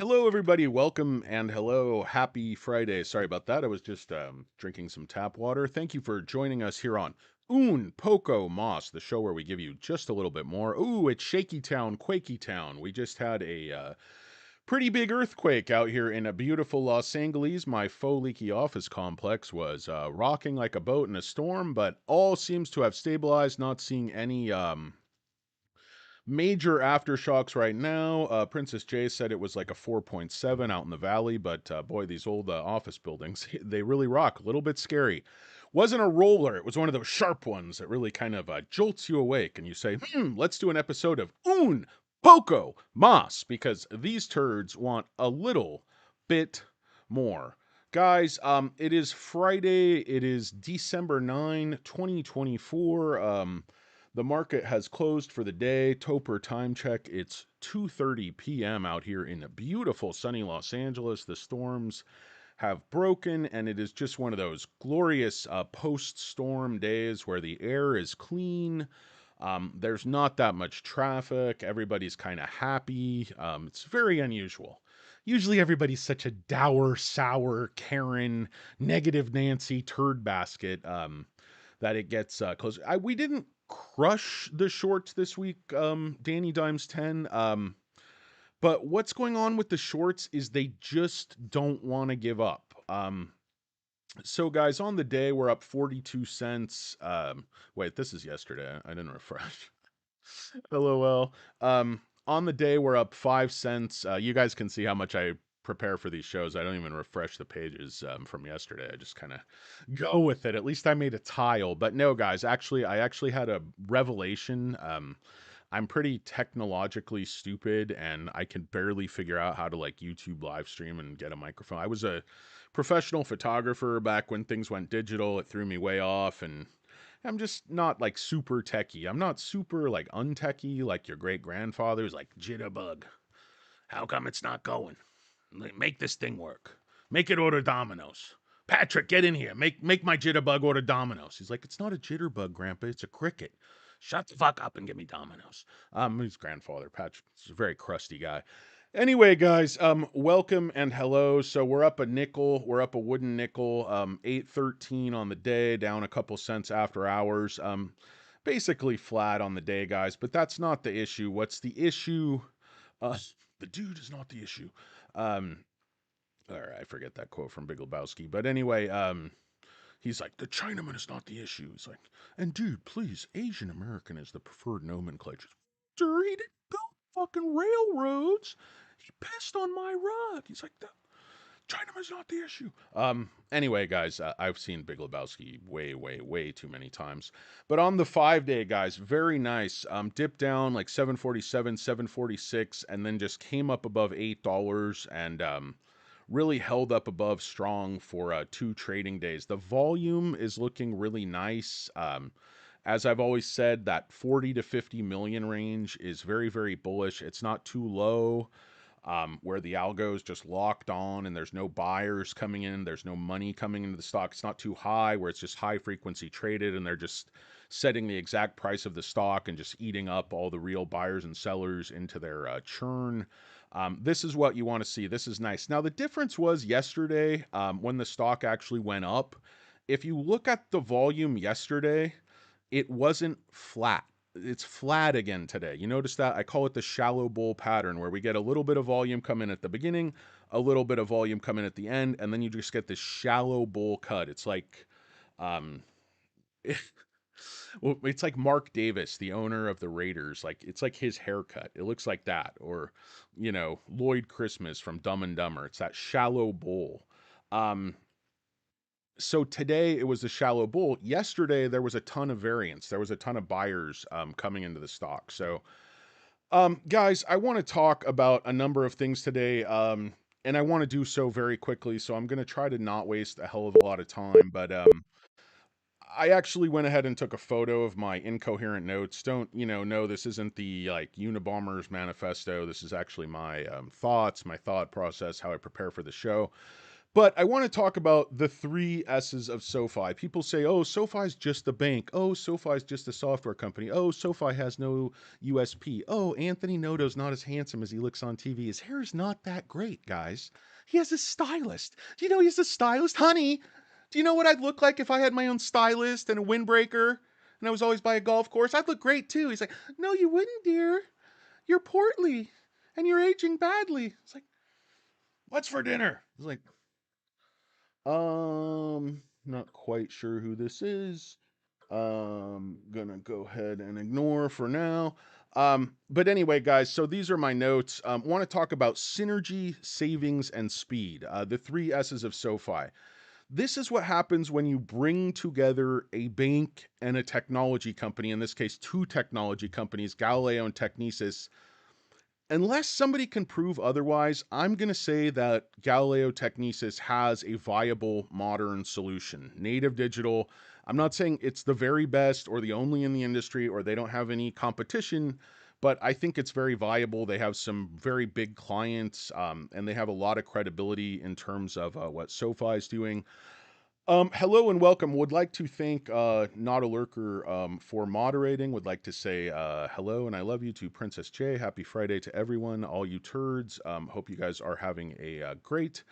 Hello, everybody. Welcome and hello. Happy Friday. Sorry about that. I was just drinking some tap water. Thank you for joining us here on Un Poco Mas, the show where we give you just a little bit more. Ooh, it's Shaky Town, Quakey Town. We just had a pretty big earthquake out here in a beautiful Los Angeles. My faux leaky office complex was rocking like a boat in a storm, but all seems to have stabilized. Not seeing any major aftershocks right now. Princess J said it was like a 4.7 out in the valley, but boy, these old office buildings, they really rock. A little bit scary. Wasn't a roller, it was one of those sharp ones that really kind of jolts you awake, and you say, let's do an episode of Un Poco Mas, because these turds want a little bit more. Guys, it is Friday. It is December 9, 2024. The market has closed for the day. Topper time check. It's 2:30 p.m. out here in beautiful sunny Los Angeles. The storms have broken, and it is just one of those glorious post-storm days where the air is clean. There's not that much traffic. Everybody's kind of happy. It's very unusual. Usually everybody's such a dour, sour, Karen, negative Nancy turd basket that it gets close. We didn't crush the shorts this week, Danny Dimes 10. But what's going on with the shorts is they just don't want to give up. So guys, on the day we're up 42 cents. Wait, this is yesterday. I didn't refresh. LOL. On the day we're up 5 cents. You guys can see how much I prepare for these shows. I don't even refresh the pages from yesterday. I just kind of go with it. At least I made a tile. But no, guys, I actually had a revelation. I'm pretty technologically stupid and I can barely figure out how to like YouTube live stream and get a microphone. I was a professional photographer back when things went digital. It threw me way off, and I'm just not like super techie. I'm not super like untechy like your great grandfather who's like jitterbug. How come it's not going? Make this thing work. Make it order Domino's. Patrick, get in here. Make my jitterbug order Domino's. He's like, it's not a jitterbug, Grandpa. It's a cricket. Shut the fuck up and get me Domino's. His grandfather, Patrick, is a very crusty guy. Anyway, guys, welcome and hello. So we're up a nickel. We're up a wooden nickel. 8.13 on the day, down a couple cents after hours. Basically flat on the day, guys. But that's not the issue. What's the issue? Uh, the dude is not the issue. Um, all right, I forget that quote from Big Lebowski. But anyway, he's like, the Chinaman is not the issue. He's like, and dude, please, Asian American is the preferred nomenclature. Sir, he didn't build fucking railroads. He pissed on my rug. He's like, the Chinaman's not the issue. Anyway, guys, I've seen Big Lebowski way, way, way too many times. But on the 5 day, guys, very nice. Dipped down like 747, 746, and then just came up above $8 and really held up above strong for 2 trading days. The volume is looking really nice. As I've always said, that 40 to 50 million range is very, very bullish. It's not too low, where the algo is just locked on and there's no buyers coming in, there's no money coming into the stock. It's not too high where it's just high frequency traded and they're just setting the exact price of the stock and just eating up all the real buyers and sellers into their churn. This is what you want to see. This is nice. Now, the difference was yesterday, when the stock actually went up. If you look at the volume yesterday, it wasn't flat. It's flat again today. You notice that? I call it the shallow bull pattern where we get a little bit of volume come in at the beginning, a little bit of volume come in at the end, and then you just get this shallow bull cut. It's like, um, well, it's like Mark Davis, the owner of the Raiders. Like it's like his haircut. It looks like that, or Lloyd Christmas from Dumb and Dumber. It's that shallow bull. Um, so today it was a shallow bull. Yesterday there was a ton of variance. There was a ton of buyers coming into the stock. So, guys, I want to talk about a number of things today. And I want to do so very quickly. So I'm going to try to not waste a hell of a lot of time. But I actually went ahead and took a photo of my incoherent notes. Don't, no, this isn't the like Unabomber's manifesto. This is actually my thoughts, my thought process, how I prepare for the show. But I want to talk about the three S's of SoFi. People say, oh, SoFi's just a bank. Oh, SoFi's just a software company. Oh, SoFi has no USP. Oh, Anthony Noto's not as handsome as he looks on TV. His hair is not that great, guys. He has a stylist. Do you know he's a stylist? Honey, do you know what I'd look like if I had my own stylist and a windbreaker and I was always by a golf course? I'd look great too. He's like, no, you wouldn't, dear. You're portly and you're aging badly. It's like, what's for dinner? It's like, not quite sure who this is. Gonna go ahead and ignore for now. But anyway, guys, so these are my notes. Want to talk about synergy, savings, and speed. The three S's of SoFi. This is what happens when you bring together a bank and a technology company, in this case, two technology companies, Galileo and Technesis. Unless somebody can prove otherwise, I'm going to say that Galileo Technesis has a viable modern solution. Native digital. I'm not saying it's the very best or the only in the industry or they don't have any competition, but I think it's very viable. They have some very big clients and they have a lot of credibility in terms of what SoFi is doing. Hello and welcome. Would like to thank Not a Lurker for moderating. Would like to say hello and I love you to Princess J. Happy Friday to everyone, all you turds. Hope you guys are having a great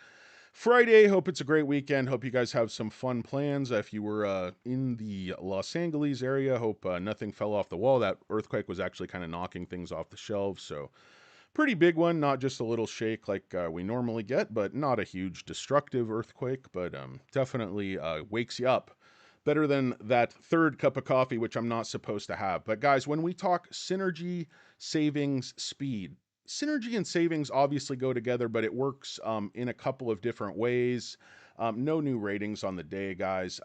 Friday. Hope it's a great weekend. Hope you guys have some fun plans. If you were in the Los Angeles area, hope nothing fell off the wall. That earthquake was actually kind of knocking things off the shelves. So pretty big one, not just a little shake like we normally get, but not a huge destructive earthquake, but definitely wakes you up. Better than that third cup of coffee, which I'm not supposed to have. But guys, when we talk synergy, savings, speed, synergy and savings obviously go together, but it works in a couple of different ways. No new ratings on the day, guys.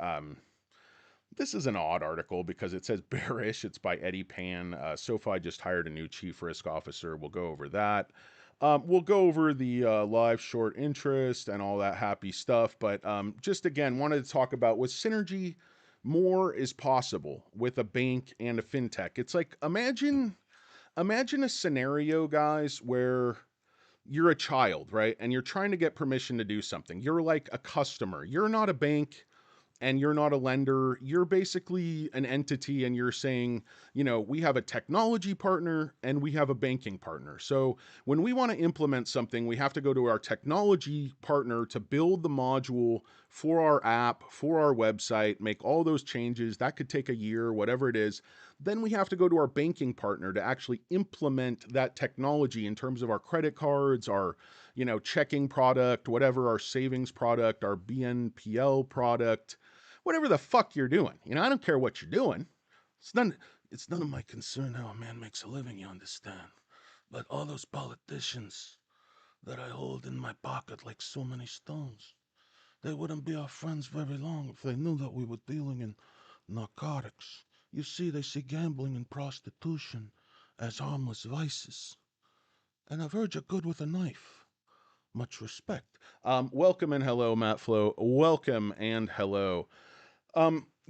This is an odd article because it says bearish. It's by Eddie Pan. SoFi just hired a new chief risk officer. We'll go over that. We'll go over the live short interest and all that happy stuff. But just again, wanted to talk about with synergy, more is possible with a bank and a fintech. It's like imagine a scenario, guys, where you're a child, right? And you're trying to get permission to do something. You're like a customer. You're not a bank and you're not a lender. You're basically an entity and you're saying, we have a technology partner and we have a banking partner. So when we want to implement something, we have to go to our technology partner to build the module for our app, for our website, make all those changes. That could take a year, whatever it is. Then we have to go to our banking partner to actually implement that technology in terms of our credit cards, our checking product, whatever, our savings product, our BNPL product, whatever the fuck you're doing. I don't care what you're doing. It's none of my concern how a man makes a living, you understand. But all those politicians that I hold in my pocket like so many stones, they wouldn't be our friends very long if they knew that we were dealing in narcotics. You see, they see gambling and prostitution as harmless vices. And I've heard you're good with a knife. Much respect. Welcome and hello, Matt Flo. Welcome and hello.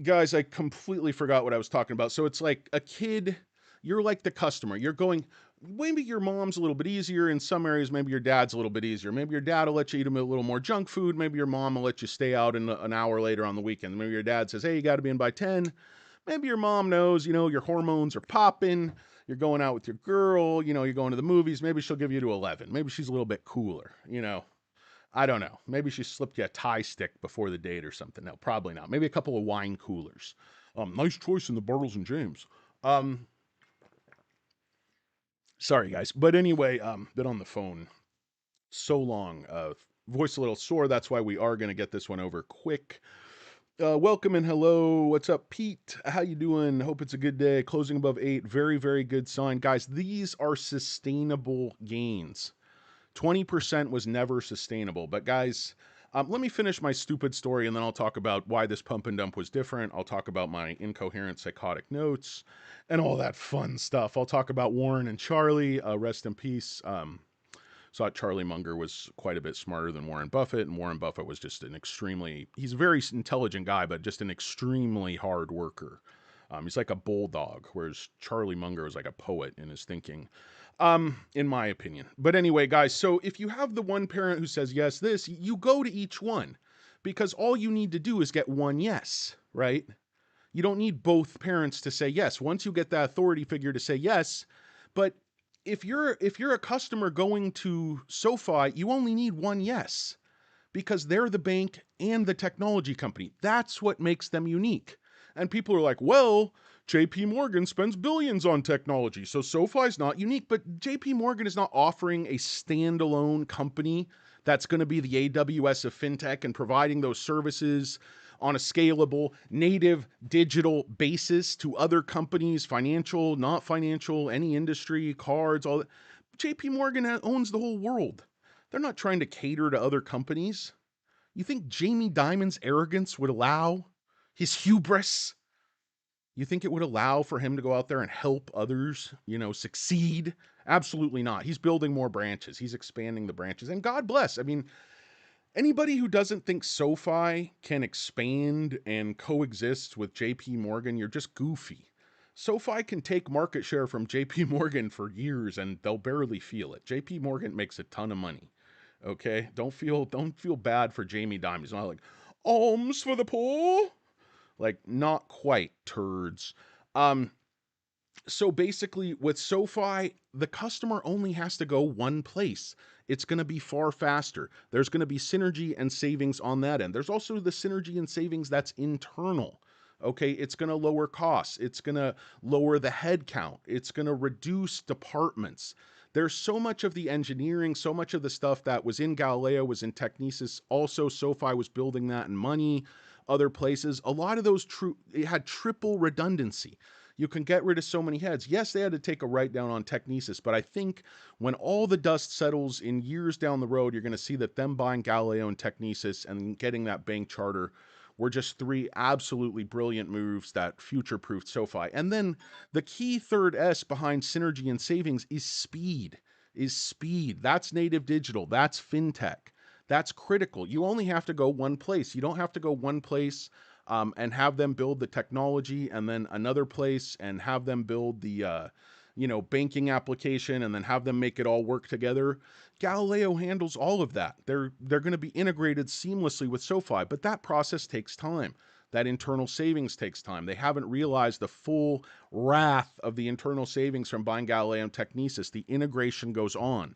Guys, I completely forgot what I was talking about. So it's like a kid, you're like the customer. You're going, maybe your mom's a little bit easier. In some areas, maybe your dad's a little bit easier. Maybe your dad will let you eat a little more junk food. Maybe your mom will let you stay out an hour later on the weekend. Maybe your dad says, hey, you got to be in by 10. Maybe your mom knows, your hormones are popping. You're going out with your girl, you're going to the movies. Maybe she'll give you to 11. Maybe she's a little bit cooler, I don't know. Maybe she slipped you a tie stick before the date or something. No, probably not. Maybe a couple of wine coolers. Nice choice in the Bartles and James. Sorry guys, but anyway, been on the phone so long. Voice a little sore. That's why we are going to get this one over quick. Welcome and hello. What's up, Pete? How you doing? Hope it's a good day. Closing above 8. Very, very good sign, guys. These are sustainable gains. 20% was never sustainable. But guys, let me finish my stupid story and then I'll talk about why this pump and dump was different. I'll talk about my incoherent psychotic notes and all that fun stuff. I'll talk about Warren and Charlie. Rest in peace. Thought Charlie Munger was quite a bit smarter than Warren Buffett, and Warren Buffett was just he's a very intelligent guy, but just an extremely hard worker. He's like a bulldog, whereas Charlie Munger was like a poet in his thinking, in my opinion. But anyway, guys, so if you have the one parent who says yes, this, you go to each one because all you need to do is get one yes, right? You don't need both parents to say yes. Once you get that authority figure to say yes, but if you're a customer going to SoFi, you only need one yes because they're the bank and the technology company. That's what makes them unique. And people are like, well, JP Morgan spends billions on technology, so SoFi's not unique. But JP Morgan is not offering a standalone company that's going to be the AWS of fintech and providing those services on a scalable, native, digital basis to other companies, financial, not financial, any industry, cards, all that. JP Morgan owns the whole world. They're not trying to cater to other companies. You think Jamie Dimon's arrogance would allow his hubris? You think it would allow for him to go out there and help others, succeed? Absolutely not. He's building more branches. He's expanding the branches. And God bless. I mean, anybody who doesn't think SoFi can expand and coexist with JP Morgan, you're just goofy. SoFi can take market share from JP Morgan for years and they'll barely feel it. JP Morgan makes a ton of money. Okay? Don't feel bad for Jamie Dimon. He's not like alms for the poor. Like not quite, turds. Um so basically, with SoFi, the customer only has to go one place. It's going to be far faster. There's going to be synergy and savings on that end. There's also the synergy and savings that's internal. Okay, it's going to lower costs. It's going to lower the head count. It's going to reduce departments. There's so much of the engineering, so much of the stuff that was in Galileo was in Technesis. Also, SoFi was building that in money, other places. A lot of those it had triple redundancy. You can get rid of so many heads. Yes, they had to take a write down on Technesis, but I think when all the dust settles in years down the road, you're going to see that them buying Galileo and Technesis and getting that bank charter were just three absolutely brilliant moves that future-proofed SoFi. And then the key third S behind synergy and savings is speed. That's native digital. That's fintech. That's critical. You only have to go one place. You don't have to go one place and have them build the technology and then another place and have them build the banking application and then have them make it all work together. Galileo handles all of that. They're going to be integrated seamlessly with SoFi, but that process takes time. That internal savings takes time. They haven't realized the full wrath of the internal savings from buying Galileo and Technesis. The integration goes on.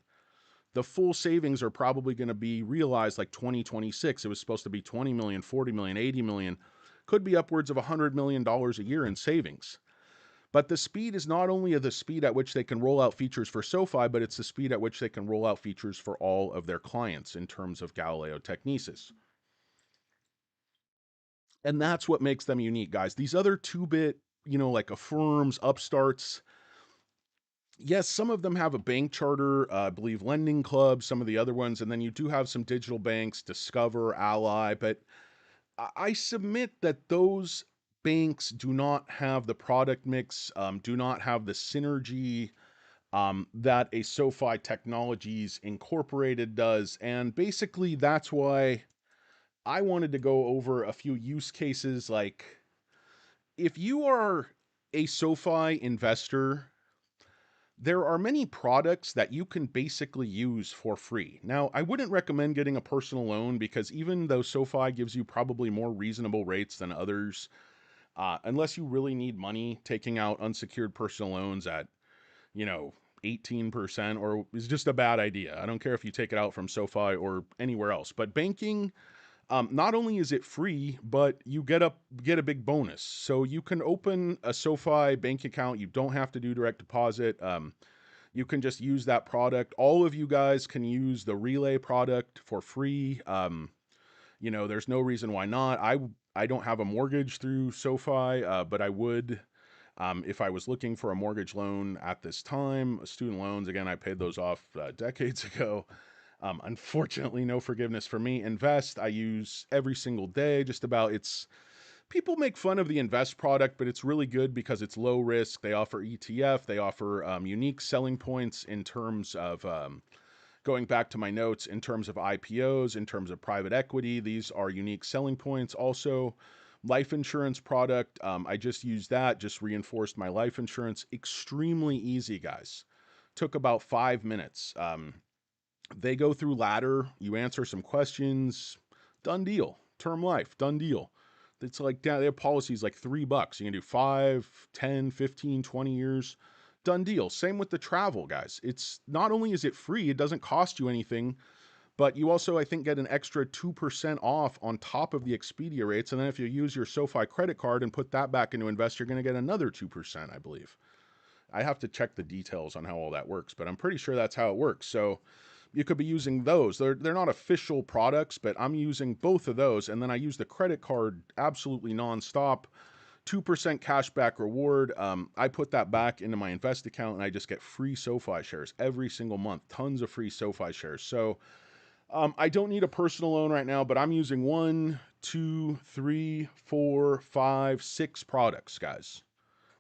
The full savings are probably going to be realized like 2026. It was supposed to be 20 million, 40 million, 80 million, could be upwards of $100 million a year in savings. But the speed is not only the speed at which they can roll out features for SoFi, but it's the speed at which they can roll out features for all of their clients in terms of Galileo Technesis. And that's what makes them unique, guys. These other two-bit, like firms, upstarts, yes, some of them have a bank charter, I believe Lending Club, some of the other ones, and then you do have some digital banks, Discover, Ally, but I submit that those banks do not have the product mix, do not have the synergy that a SoFi Technologies Incorporated does. And basically, that's why I wanted to go over a few use cases. Like, if you are a SoFi investor, there are many products that you can basically use for free. Now, I wouldn't recommend getting a personal loan because even though SoFi gives you probably more reasonable rates than others, unless you really need money, taking out unsecured personal loans at, you know, 18% or is just a bad idea. I don't care if you take it out from SoFi or anywhere else. But banking, not only is it free, but you get a big bonus. So you can open a SoFi bank account. You don't have to do direct deposit. You can just use that product. All of you guys can use the Relay product for free. There's no reason why not. I don't have a mortgage through SoFi, but I would if I was looking for a mortgage loan at this time. Student loans, again, I paid those off decades ago. Unfortunately, no forgiveness for me. Invest, I use every single day, just about. People make fun of the Invest product, but it's really good because it's low risk. They offer ETF, they offer unique selling points in terms of going back to my notes, in terms of IPOs, in terms of private equity. These are unique selling points. Also, Life insurance product, I just used that, just reinforced my life insurance. Extremely easy, guys. Took about 5 minutes. They go through ladder, you answer some questions, done deal. Term life, done deal. It's like they have policies like $3. You can do 5, 10, 15, 20 years. Done deal. Same with the travel, guys. It's not only is it free, it doesn't cost you anything, but you also, I think, get an extra 2% off on top of the Expedia rates. And then if you use your SoFi credit card and put that back into invest, you're going to get another 2%, I believe. I have to check the details on how all that works, but I'm pretty sure that's how it works. So you could be using those. They're not official products, but I'm using both of those. And then I use the credit card absolutely nonstop. 2% cashback reward. I put that back into my invest account and I just get free SoFi shares every single month. Tons of free SoFi shares. So I don't need a personal loan right now, but I'm using one, two, three, four, five, six products, guys.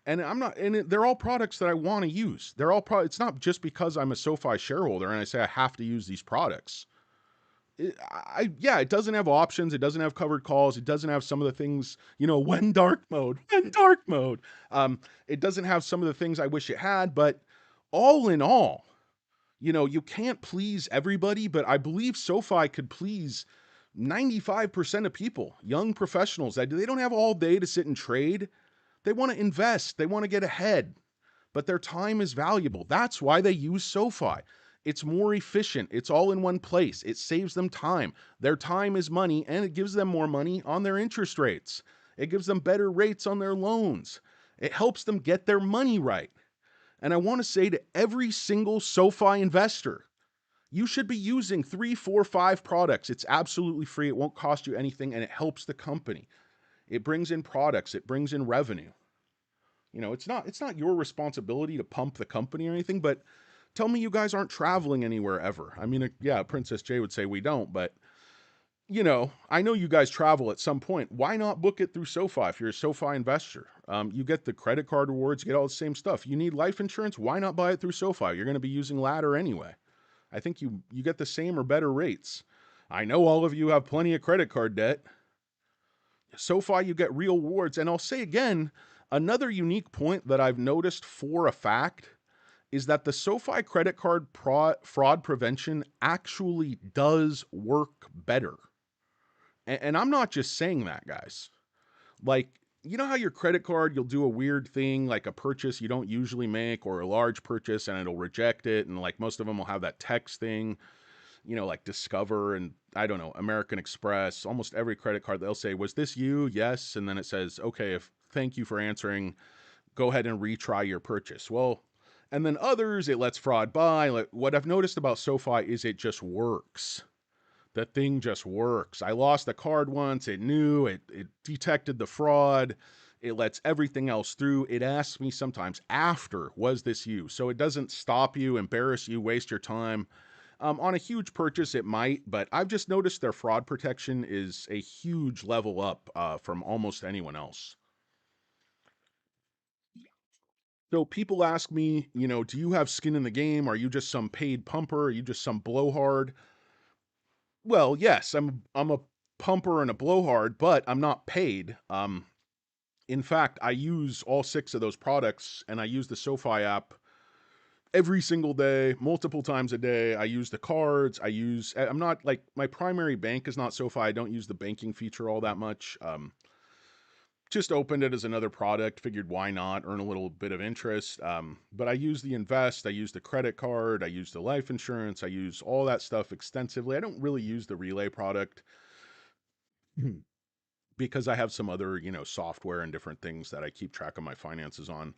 And I'm not, and they're all products that I want to use. They're all it's not just because I'm a SoFi shareholder and I say I have to use these products. Yeah, it doesn't have options. It doesn't have covered calls. It doesn't have some of the things, when dark mode, when dark mode. It doesn't have some of the things I wish it had, but all in all, you can't please everybody, but I believe SoFi could please 95% of people, young professionals that they don't have all day to sit and trade. They want to invest, they want to get ahead, but their time is valuable. That's why they use SoFi. It's more efficient. It's all in one place. It saves them time. Their time is money, and it gives them more money on their interest rates. It gives them better rates on their loans. It helps them get their money right. And I want to say to every single SoFi investor, you should be using 3, 4, 5 products. It's absolutely free. It won't cost you anything, and it helps the company. It brings in products. It brings in revenue. It's not your responsibility to pump the company or anything, but tell me you guys aren't traveling anywhere ever. I mean, yeah, Princess J would say we don't, but I know you guys travel at some point. Why not book it through SoFi if you're a SoFi investor? You get the credit card rewards, you get all the same stuff. You need life insurance? Why not buy it through SoFi? You're going to be using Ladder anyway. I think you get the same or better rates. I know all of you have plenty of credit card debt. SoFi, you get real rewards. And I'll say again, another unique point that I've noticed for a fact is that the SoFi credit card fraud prevention actually does work better. And I'm not just saying that, guys. Like, you know how your credit card, you'll do a weird thing, like a purchase you don't usually make or a large purchase and it'll reject it. And like most of them will have that text thing, like Discover and I don't know, American Express, almost every credit card, they'll say, was this you? Yes. And then it says, okay, thank you for answering, go ahead and retry your purchase. Well, and then others, it lets fraud by. Like, what I've noticed about SoFi is it just works. The thing just works. I lost a card once. It knew it detected the fraud. It lets everything else through. It asks me sometimes after, was this you? So it doesn't stop you, embarrass you, waste your time. On a huge purchase, it might, but I've just noticed their fraud protection is a huge level up from almost anyone else. So people ask me, do you have skin in the game? Are you just some paid pumper? Are you just some blowhard? Well, yes, I'm a pumper and a blowhard, but I'm not paid. In fact, I use all six of those products, and I use the SoFi app every single day, multiple times a day. I use the cards. I'm not like my primary bank is not SoFi. I don't use the banking feature all that much. Just opened it as another product, figured why not earn a little bit of interest. But I use the invest, I use the credit card, I use the life insurance, I use all that stuff extensively. I don't really use the relay product because I have some other, software and different things that I keep track of my finances on.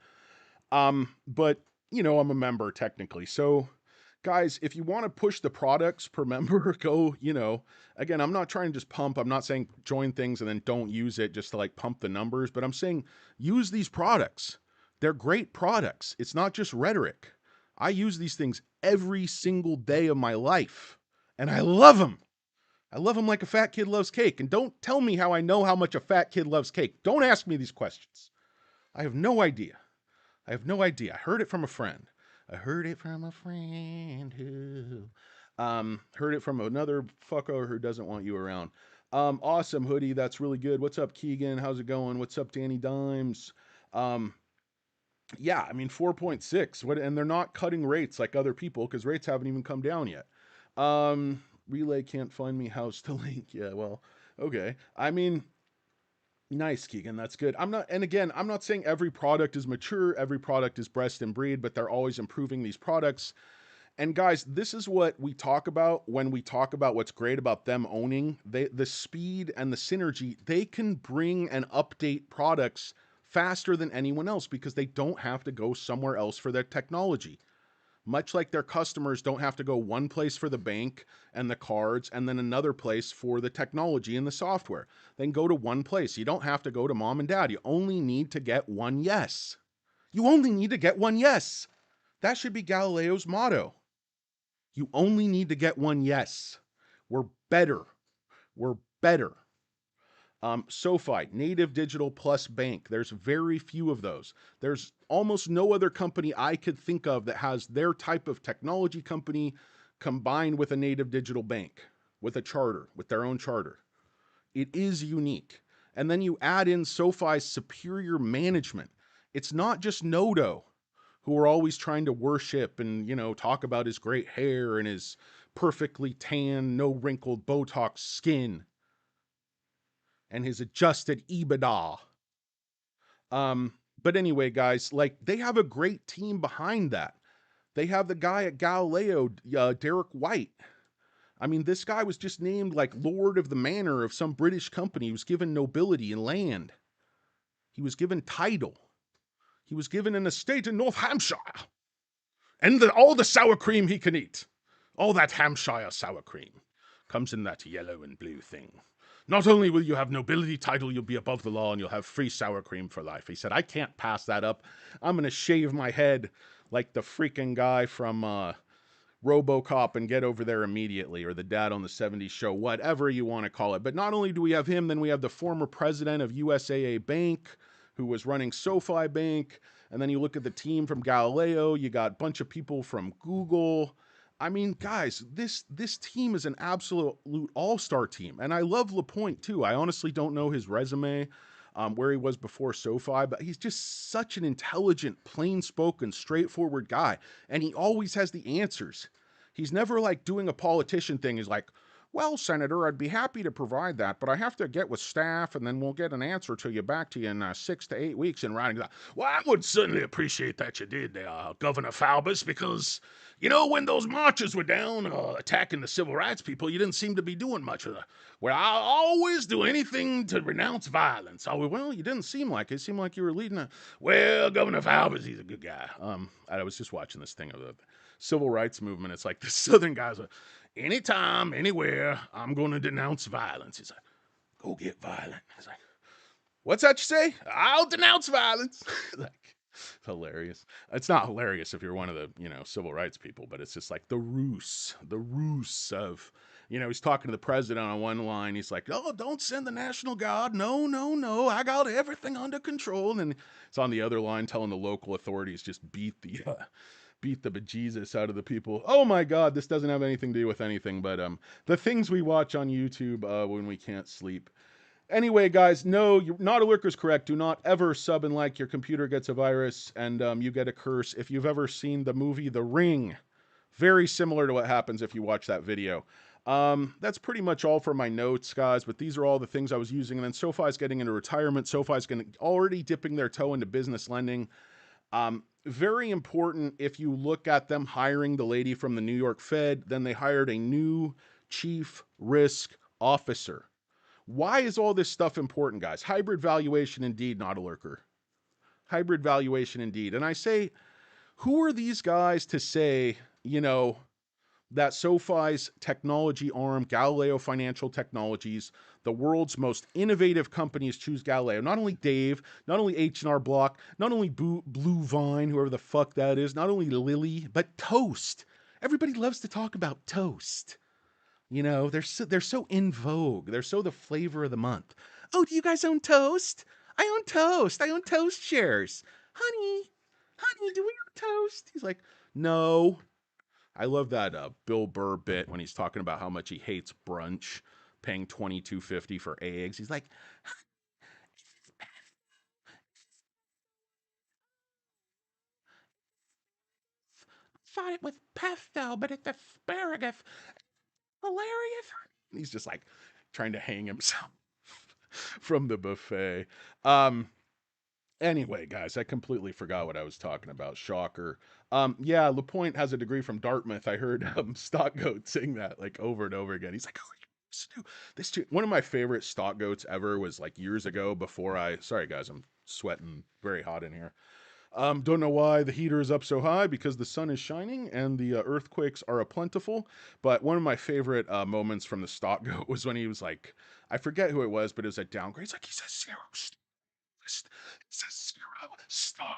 But I'm a member technically. So guys, if you want to push the products per member, go, again, I'm not trying to just pump. I'm not saying join things and then don't use it just to like pump the numbers, but I'm saying use these products. They're great products. It's not just rhetoric. I use these things every single day of my life and I love them. I love them like a fat kid loves cake. And don't tell me how I know how much a fat kid loves cake. Don't ask me these questions. I have no idea. I have no idea. I heard it from a friend. I heard it from a friend who heard it from another fucker who doesn't want you around. Awesome hoodie. That's really good. What's up, Keegan? How's it going? What's up, Danny Dimes? Um, yeah, I mean 4.6. What and they're not cutting rates like other people because rates haven't even come down yet. Relay can't find me house to link. Yeah, well, okay. I mean, nice, Keegan. That's good. I'm not, and again, I'm not saying every product is mature, every product is breast and breed, but they're always improving these products. And guys, this is what we talk about when we talk about what's great about them owning the speed and the synergy. They can bring and update products faster than anyone else because they don't have to go somewhere else for their technology. Much like their customers don't have to go one place for the bank and the cards and then another place for the technology and the software. They can go to one place. You don't have to go to mom and dad. You only need to get one yes. You only need to get one yes. That should be Galileo's motto. You only need to get one yes. We're better. We're better. SoFi, native digital plus bank. There's very few of those. There's almost no other company I could think of that has their type of technology company combined with a native digital bank, with a charter, with their own charter. It is unique. And then you add in SoFi's superior management. It's not just Nodo, who are always trying to worship and, talk about his great hair and his perfectly tan, no wrinkled Botox skin and his adjusted EBITDA. But anyway, guys, like they have a great team behind that. They have the guy at Galileo, Derek White. I mean, this guy was just named like Lord of the Manor of some British company. He was given nobility and land. He was given title. He was given an estate in North Hampshire. And all the sour cream he can eat. All that Hampshire sour cream comes in that yellow and blue thing. Not only will you have nobility title, you'll be above the law and you'll have free sour cream for life. He said, I can't pass that up. I'm going to shave my head like the freaking guy from RoboCop and get over there immediately, or the dad on the 70s show, whatever you want to call it. But not only do we have him, then we have the former president of USAA Bank, who was running SoFi Bank. And then you look at the team from Galileo, you got a bunch of people from Google. I mean, guys, this team is an absolute all-star team. And I love Lapointe too. I honestly don't know his resume, where he was before SoFi, but he's just such an intelligent, plain-spoken, straightforward guy. And he always has the answers. He's never like doing a politician thing. He's like, well, Senator, I'd be happy to provide that, but I have to get with staff, and then we'll get an answer to you back to you in 6 to 8 weeks in writing. Well, I would certainly appreciate that you did, Governor Falbus, because, when those marches were down attacking the civil rights people, you didn't seem to be doing much of that. Well, I always do anything to renounce violence. Oh, well, you didn't seem like it. It seemed like you were leading a. Well, Governor Falbus, he's a good guy. I was just watching this thing of the civil rights movement. It's like the Southern guys are anytime, anywhere, I'm going to denounce violence. He's like, go get violent. He's like, what's that you say? I'll denounce violence. Like, hilarious. It's not hilarious if you're one of the, civil rights people, but it's just like the ruse of, he's talking to the president on one line. He's like, oh, don't send the National Guard. No, no, no. I got everything under control. And it's on the other line telling the local authorities just beat the bejesus out of the people. Oh my God, this doesn't have anything to do with anything, but the things we watch on YouTube when we can't sleep. Anyway, guys, no, you're not a lurker's correct. Do not ever sub and like. Your computer gets a virus and you get a curse. If you've ever seen the movie The Ring, very similar to what happens if you watch that video. That's pretty much all for my notes, guys, but these are all the things I was using. And then SoFi's getting into retirement. SoFi's already dipping their toe into business lending. Very important if you look at them hiring the lady from the New York Fed, then they hired a new chief risk officer. Why is all this stuff important, guys? Hybrid valuation indeed, not a lurker. Hybrid valuation indeed. And I say, who are these guys to say, that SoFi's technology arm, Galileo Financial Technologies, the world's most innovative companies choose Galileo. Not only Dave, not only H&R Block, not only Blue Vine, whoever the fuck that is, not only Lily, but Toast. Everybody loves to talk about Toast. They're so in vogue. They're so the flavor of the month. Oh, do you guys own Toast? I own Toast. I own Toast shares. Honey, do we own Toast? He's like, no. I love that Bill Burr bit when he's talking about how much he hates brunch. paying 22.50 for eggs. He's like, thought it was pesto, but it's asparagus. Hilarious. He's just like trying to hang himself from the buffet. Um, Anyway, guys, I completely forgot what I was talking about. Shocker. Yeah, Lapointe has a degree from Dartmouth. I heard Stock Goat sing that like over and over again. He's like, oh, this too. One of my favorite Stock Goats ever was like years ago before I. Sorry, guys, I'm sweating very hot in here. Don't know why the heater is up so high because the sun is shining and the earthquakes are a plentiful. But one of my favorite moments from the Stock Goat was when he was like, I forget who it was, but it was a downgrade. He's like, he's a zero it's a zero star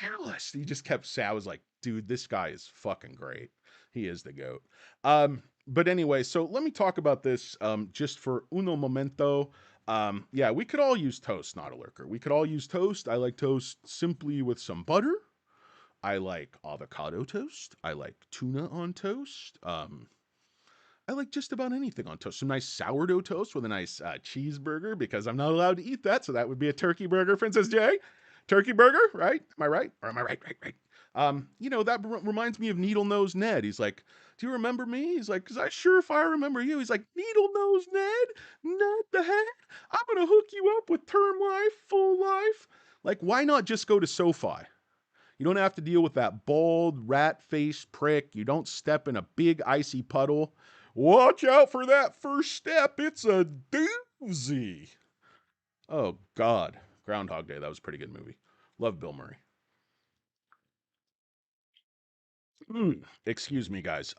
airless. He just kept saying, I was like, dude, this guy is fucking great. He is the goat. But anyway, so let me talk about this just for uno momento. Yeah, we could all use toast, not a lurker. We could all use toast. I like toast simply with some butter. I like avocado toast. I like tuna on toast. I like just about anything on toast. Some nice sourdough toast with a nice cheeseburger because I'm not allowed to eat that. So that would be a turkey burger, Princess J. Turkey burger, right? Am I right? Or am I right? Right. That reminds me of Needle Nose Ned. He's like, do you remember me? He's like, because I sure if I remember you. He's like, Needle Nose Ned? Ned the heck? I'm going to hook you up with term life, full life. Like, why not just go to Sofi? You don't have to deal with that bald, rat faced prick. You don't step in a big, icy puddle. Watch out for that first step. It's a doozy. Oh, God. Groundhog Day. That was a pretty good movie. Love Bill Murray. Excuse me, guys.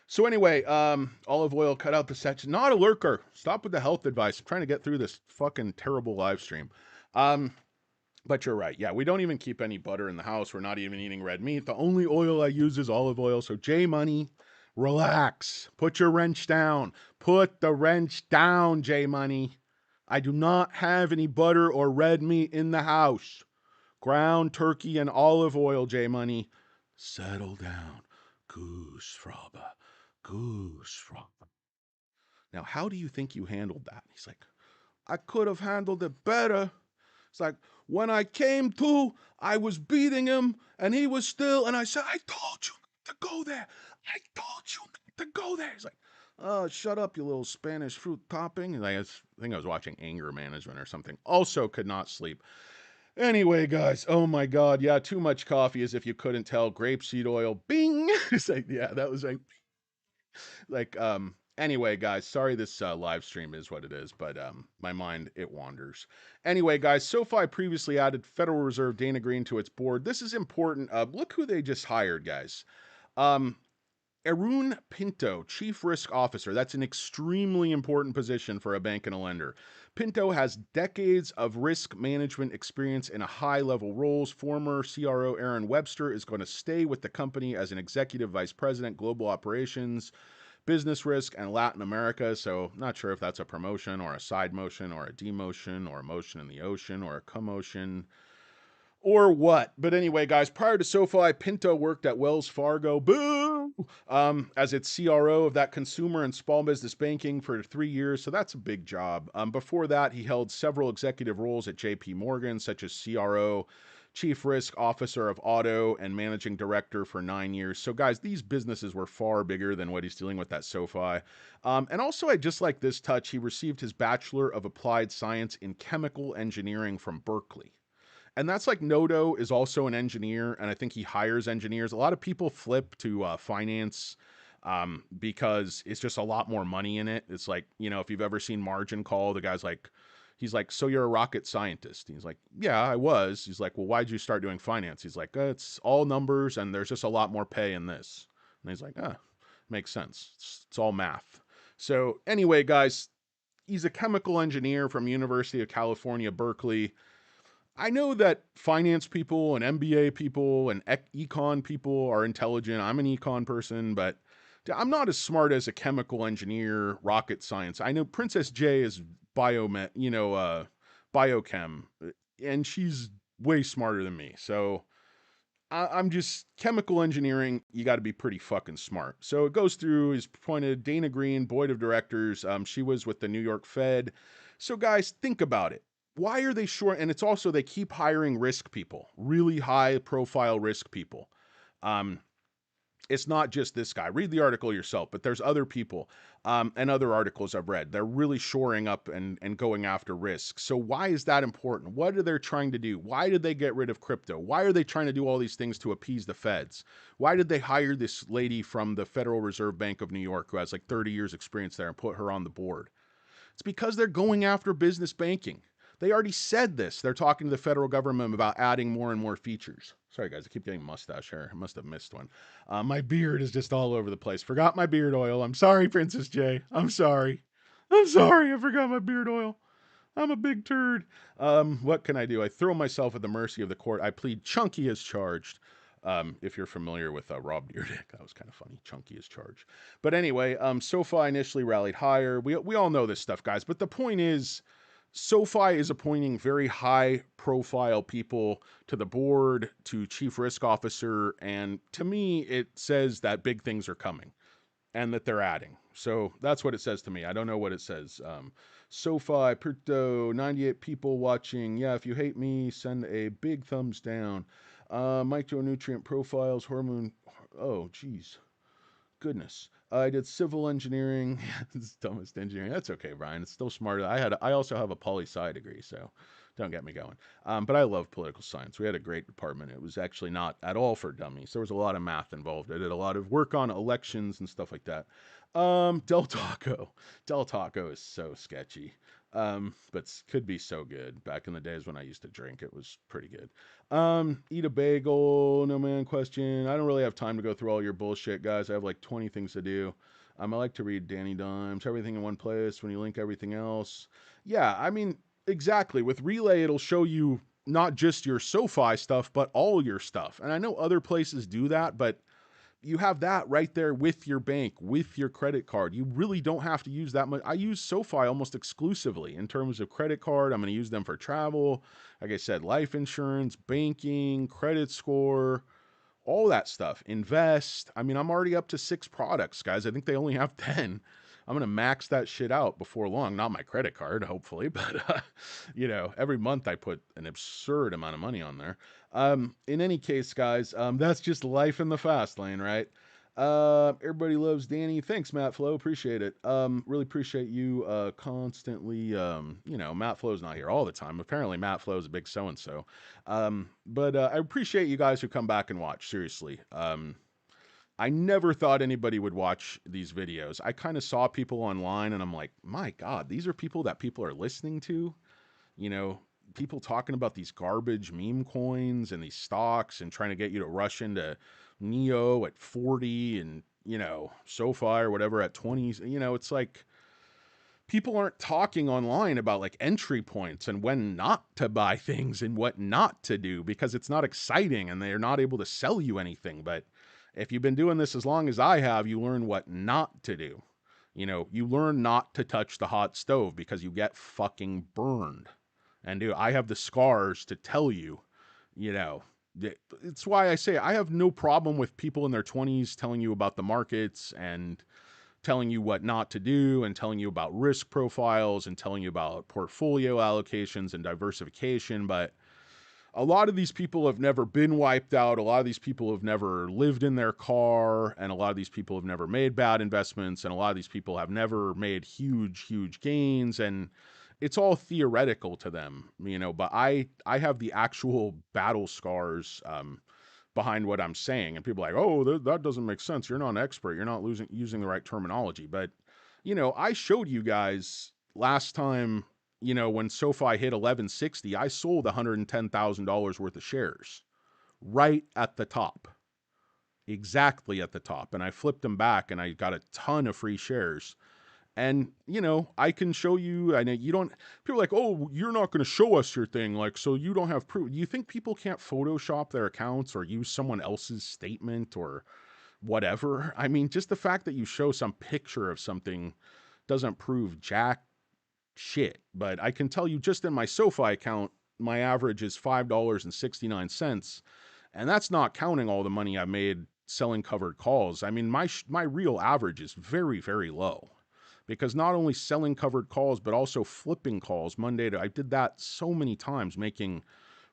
So anyway, olive oil, cut out the section. Not a lurker. Stop with the health advice. I'm trying to get through this fucking terrible live stream. Um, But you're right. Yeah, we don't even keep any butter in the house. We're not even eating red meat. The only oil I use is olive oil. So, J Money, relax. Put your wrench down. Put the wrench down, J Money. I do not have any butter or red meat in the house. Ground turkey and olive oil, J Money. Settle down. Goose frobber. Goose frobber. Now, how do you think you handled that? He's like, I could have handled it better. It's like, when I came to, I was beating him, and he was still, and I said, I told you not to go there. I told you not to go there. He's like, oh, shut up, you little Spanish fruit topping. And I think I was watching Anger Management or something. Also could not sleep. Anyway, guys, oh my God. Yeah, too much coffee, as if you couldn't tell. Grapeseed oil, bing. It's like, yeah, that was anyway, guys, sorry this live stream is what it is, but my mind, it wanders. Anyway, guys, SoFi previously added Federal Reserve Dana Green to its board. This is important. Look who they just hired, guys. Um, Arun Pinto, Chief Risk Officer. That's an extremely important position for a bank and a lender. Pinto has decades of risk management experience in a high-level roles. Former CRO Aaron Webster is going to stay with the company as an executive vice president, global operations, business risk, and Latin America. So not sure if that's a promotion or a side motion or a demotion or a motion in the ocean or a commotion or what. But anyway, guys, prior to SoFi, Pinto worked at Wells Fargo, boo, as its CRO of that consumer and small business banking for 3 years. So that's a big job. Before that, he held several executive roles at JP Morgan, such as CRO, Chief Risk Officer of Auto, and Managing Director for 9 years. So, guys, these businesses were far bigger than what he's dealing with at SoFi. And also, I just like this touch. He received his Bachelor of Applied Science in Chemical Engineering from Berkeley. And that's like Noto is also an engineer, and I think he hires engineers. A lot of people flip to finance because it's just a lot more money in it. It's like, if you've ever seen Margin Call, the guy's like, he's like, so you're a rocket scientist? He's like, yeah, I was. He's like, well, why'd you start doing finance? He's like, it's all numbers, and there's just a lot more pay in this. And he's like, makes sense. It's all math. So anyway, guys, he's a chemical engineer from University of California, Berkeley. I know that finance people and MBA people and econ people are intelligent. I'm an econ person, but I'm not as smart as a chemical engineer, rocket science. I know Princess J is biochem, and she's way smarter than me. So I'm just chemical engineering. You got to be pretty fucking smart. So it goes through. Is appointed Dana Green, board of directors. She was with the New York Fed. So guys, think about it. Why are they short? And it's also they keep hiring risk people, really high profile risk people. Um, it's not just this guy. Read the article yourself, but there's other people and other articles I've read. They're really shoring up and going after risk. So why is that important? What are they trying to do? Why did they get rid of crypto? Why are they trying to do all these things to appease the feds? Why did they hire this lady from the Federal Reserve Bank of New York who has like 30 years experience there and put her on the board? It's because they're going after business banking. They already said this. They're talking to the federal government about adding more and more features. Sorry, guys, I keep getting mustache hair. I must have missed one. My beard is just all over the place. Forgot my beard oil. I'm sorry, Princess J. I'm sorry. I'm sorry. I forgot my beard oil. I'm a big turd. What can I do? I throw myself at the mercy of the court. I plead chunky as charged. If you're familiar with Rob Dyrdek, that was kind of funny. Chunky as charged. But anyway, SoFi initially rallied higher. We all know this stuff, guys. But the point is, SoFi is appointing very high profile people to the board, to chief risk officer. And to me, it says that big things are coming and that they're adding. So that's what it says to me. I don't know what it says. SoFi, Perto, 98 people watching. Yeah, if you hate me, send a big thumbs down. Micronutrient profiles, hormone. Oh, geez. Goodness. I did civil engineering. It's dumbest engineering. That's okay, Brian. It's still smarter. I also have a poli-sci degree, so don't get me going. But I love political science. We had a great department. It was actually not at all for dummies. There was a lot of math involved. I did a lot of work on elections and stuff like that. Del Taco. Del Taco is so sketchy. But could be so good. Back in the days when I used to drink, it was pretty good. Eat a bagel, no man question. I don't really have time to go through all your bullshit, guys. I have like 20 things to do. I like to read Danny Dimes, everything in one place when you link everything else. Yeah, I mean, exactly. With Relay, it'll show you not just your SoFi stuff, but all your stuff. And I know other places do that, but you have that right there with your bank, with your credit card. You really don't have to use that much. I use SoFi almost exclusively in terms of credit card. I'm going to use them for travel. Like I said, life insurance, banking, credit score, all that stuff. Invest. I mean, I'm already up to 6 products, guys. I think they only have 10. I'm going to max that shit out before long. Not my credit card, hopefully, but, every month I put an absurd amount of money on there. In any case, guys, that's just life in the fast lane, right? Everybody loves Danny. Thanks, Matt Flo. Appreciate it. Really appreciate you constantly. Matt Flo's not here all the time. Apparently, Matt Flo's a big so and so. But I appreciate you guys who come back and watch. Seriously. I never thought anybody would watch these videos. I kind of saw people online and I'm like, my God, these are people that people are listening to. You know, people talking about these garbage meme coins and these stocks and trying to get you to rush into Neo at 40 and, SoFi or whatever at 20. It's like people aren't talking online about like entry points and when not to buy things and what not to do because it's not exciting and they're not able to sell you anything. But if you've been doing this as long as I have, you learn what not to do. You learn not to touch the hot stove because you get fucking burned. And dude, I have the scars to tell you, you know, it's why I say I have no problem with people in their 20s telling you about the markets and telling you what not to do and telling you about risk profiles and telling you about portfolio allocations and diversification. But a lot of these people have never been wiped out. A lot of these people have never lived in their car. And a lot of these people have never made bad investments. And a lot of these people have never made huge gains. And it's all theoretical to them, but I have the actual battle scars behind what I'm saying. And people are like, oh, that doesn't make sense. You're not an expert. You're not using the right terminology. But, I showed you guys last time, when SoFi hit 1160, I sold $110,000 worth of shares right at the top, exactly at the top. And I flipped them back and I got a ton of free shares. And, I can show you, I know you don't, people are like, oh, you're not going to show us your thing. Like, so you don't have proof. You think people can't Photoshop their accounts or use someone else's statement or whatever? I mean, just the fact that you show some picture of something doesn't prove jack shit. But I can tell you just in my SoFi account, my average is $5.69. And that's not counting all the money I made selling covered calls. I mean, my real average is very, very low because not only selling covered calls, but also flipping calls Monday to, I did that so many times, making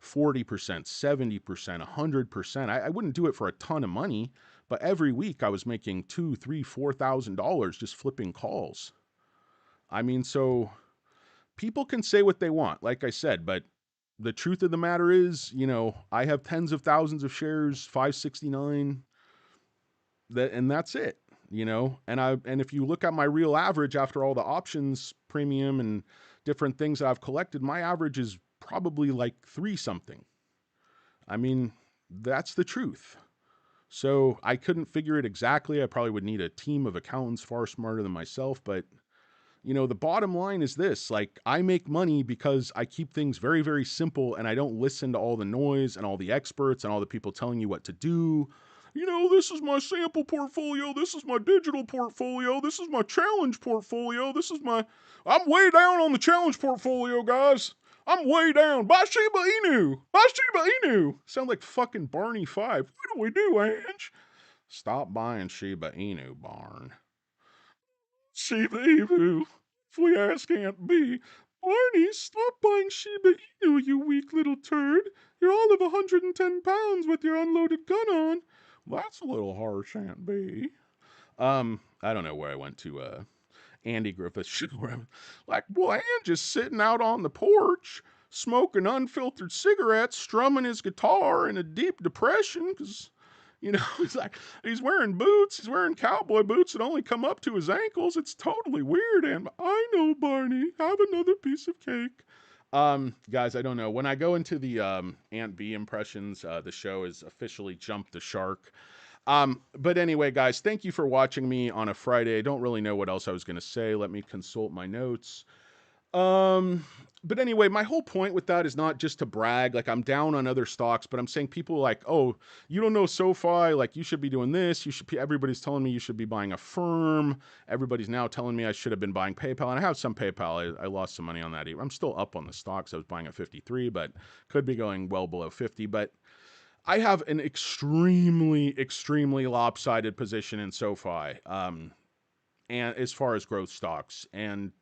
40%, 70%, 100%. I wouldn't do it for a ton of money, but every week I was making $2, $3, $4,000 just flipping calls. I mean, so people can say what they want, like I said, but the truth of the matter is, I have tens of thousands of shares, 569, and that's it, and if you look at my real average after all the options premium and different things that I've collected, my average is probably like 3 something. I mean, that's the truth. So I couldn't figure it exactly. I probably would need a team of accountants far smarter than myself, but the bottom line is this: like, I make money because I keep things very, very simple and I don't listen to all the noise and all the experts and all the people telling you what to do. This is my sample portfolio. This is my digital portfolio. This is my challenge portfolio. I'm way down on the challenge portfolio, guys. I'm way down. Buy Shiba Inu. Buy Shiba Inu. Sound like fucking Barney 5. What do we do, Ange? Stop buying Shiba Inu, Barn. Shiba Inu. If we ask Aunt B, Barney, stop buying Shiba Inu, you weak little turd. You're all of 110 pounds with your unloaded gun on. Well, that's a little harsh, Aunt B. I don't know where I went to, Andy Griffith's show. Like, well, Ann just sitting out on the porch, smoking unfiltered cigarettes, strumming his guitar in a deep depression because, he's like, he's wearing boots, he's wearing cowboy boots that only come up to his ankles. It's totally weird. And I know, Barney, have another piece of cake. Guys, I don't know. When I go into the Aunt B impressions, the show has officially jumped the shark. But anyway, guys, thank you for watching me on a Friday. I don't really know what else I was going to say. Let me consult my notes. But anyway, my whole point with that is not just to brag, like I'm down on other stocks, but I'm saying people are like, oh, you don't know SoFi, like you should be doing this. Everybody's telling me you should be buying a firm. Everybody's now telling me I should have been buying PayPal, and I have some PayPal. I lost some money on that. I'm still up on the stocks. I was buying at 53, but could be going well below 50. But I have an extremely, extremely lopsided position in SoFi, and as far as growth stocks. And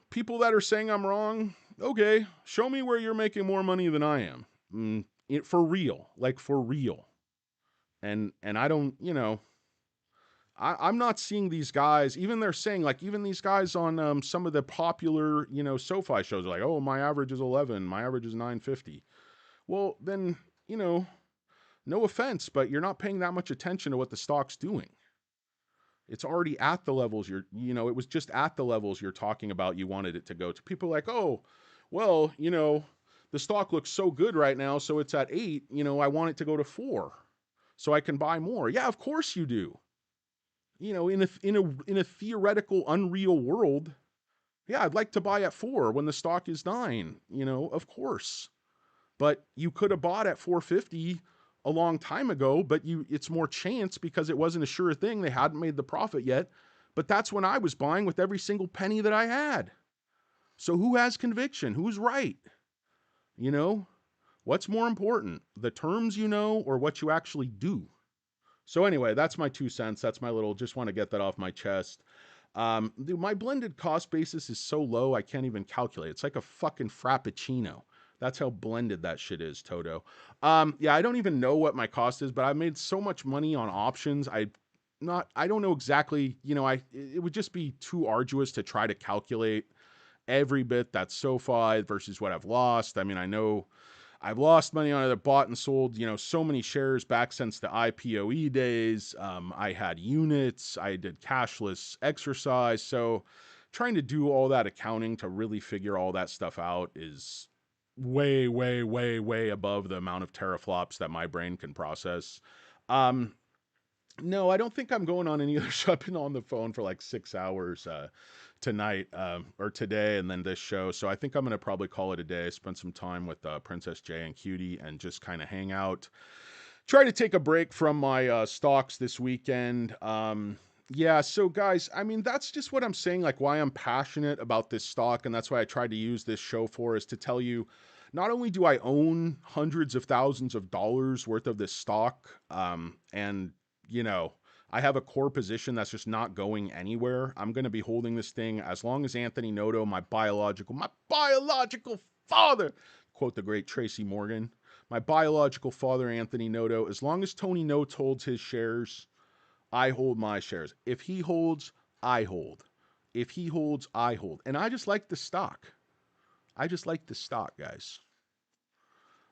people that are saying I'm wrong, okay, show me where you're making more money than I am. For real, like for real. And I don't, I'm not seeing these guys, even they're saying, like, even these guys on some of the popular, SoFi shows are like, oh, my average is 11, my average is 950. Well, then, no offense, but you're not paying that much attention to what the stock's doing. It's already at the levels it was just at the levels you're talking about you wanted it to go to. People are like, oh, well, the stock looks so good right now, so it's at 8, I want it to go to 4 so I can buy more. Yeah, of course you do. In a theoretical, unreal world, yeah, I'd like to buy at 4 when the stock is 9, of course. But you could have bought at 450 a long time ago, but it's more chance because it wasn't a sure thing. They hadn't made the profit yet. But that's when I was buying with every single penny that I had. So who has conviction? Who's right? What's more important? The terms or what you actually do? So anyway, that's my 2 cents. That's my little, just want to get that off my chest. My blended cost basis is so low, I can't even calculate. It's like a fucking Frappuccino. That's how blended that shit is, Toto. Yeah, I don't even know what my cost is, but I made so much money on options. I don't know exactly, it would just be too arduous to try to calculate every bit that's SoFi versus what I've lost. I mean, I know I've lost money on it. I bought and sold, so many shares back since the IPOE days. I had units. I did cashless exercise. So trying to do all that accounting to really figure all that stuff out is way, way, way, way above the amount of teraflops that my brain can process. No, I don't think I'm going on any other show. I've been on the phone for like 6 hours tonight or today and then this show. So I think I'm going to probably call it a day, spend some time with Princess J and Cutie and just kind of hang out. Try to take a break from my stocks this weekend. Yeah, so guys, I mean, that's just what I'm saying, like why I'm passionate about this stock. And that's why I tried to use this show for, is to tell you, not only do I own hundreds of thousands of dollars worth of this stock, and you know, I have a core position that's just not going anywhere. I'm going to be holding this thing as long as Anthony Noto, my biological father, quote the great Tracy Morgan, my biological father, Anthony Noto, as long as Tony Notes holds his shares, I hold my shares. If he holds, I hold. If he holds, I hold. And I just like the stock. I just like the stock, guys.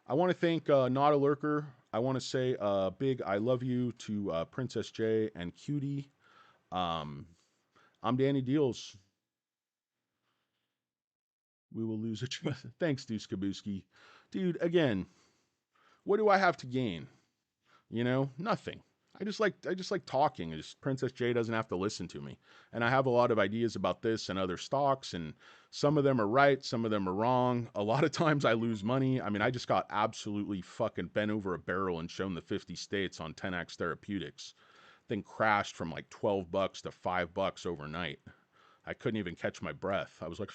I want to thank Not a Lurker. I want to say big I love you to Princess J and Cutie. Um, I'm Danny Deals. We will lose a trust. Thanks, Deuce Kabuski. Dude, again, what do I have to gain? You know, nothing. I just like talking. Just Princess J doesn't have to listen to me. And I have a lot of ideas about this and other stocks, and some of them are right, some of them are wrong. A lot of times I lose money. I mean, I just got absolutely fucking bent over a barrel and shown the 50 states on 10x Therapeutics. Thing crashed from like $12 to $5 overnight. I couldn't even catch my breath. I was like,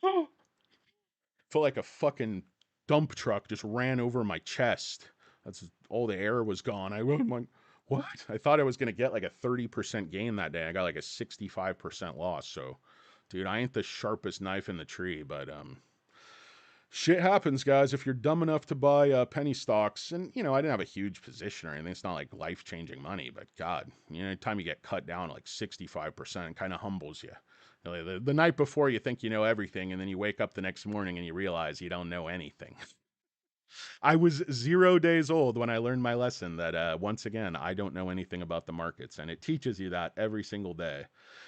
felt like a fucking dump truck just ran over my chest. That's all the air was gone. I went like, what? I thought I was gonna get like a 30% gain that day. I got like a 65% loss. So, dude, I ain't the sharpest knife in the tree, but shit happens, guys. If you're dumb enough to buy penny stocks, and you know, I didn't have a huge position or anything. It's not like life changing money, but God, you know, anytime you get cut down like 65%, it kind of humbles you. You know, the night before, you think you know everything, and then you wake up the next morning and you realize you don't know anything. I was 0 days old when I learned my lesson that once again, I don't know anything about the markets, and it teaches you that every single day.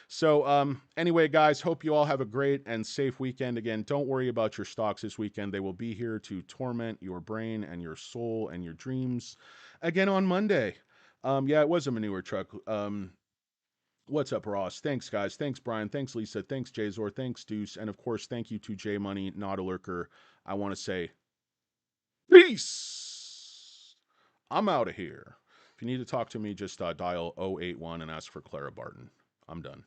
So, anyway, guys, hope you all have a great and safe weekend. Again, don't worry about your stocks this weekend. They will be here to torment your brain and your soul and your dreams again on Monday. Yeah, it was a manure truck. What's up, Ross? Thanks, guys. Thanks, Brian. Thanks, Lisa. Thanks, Jazor. Thanks, Deuce. And of course, thank you to J Money, Not a Lurker. I want to say peace. I'm out of here. If you need to talk to me, just dial 081 and ask for Clara Barton. I'm done.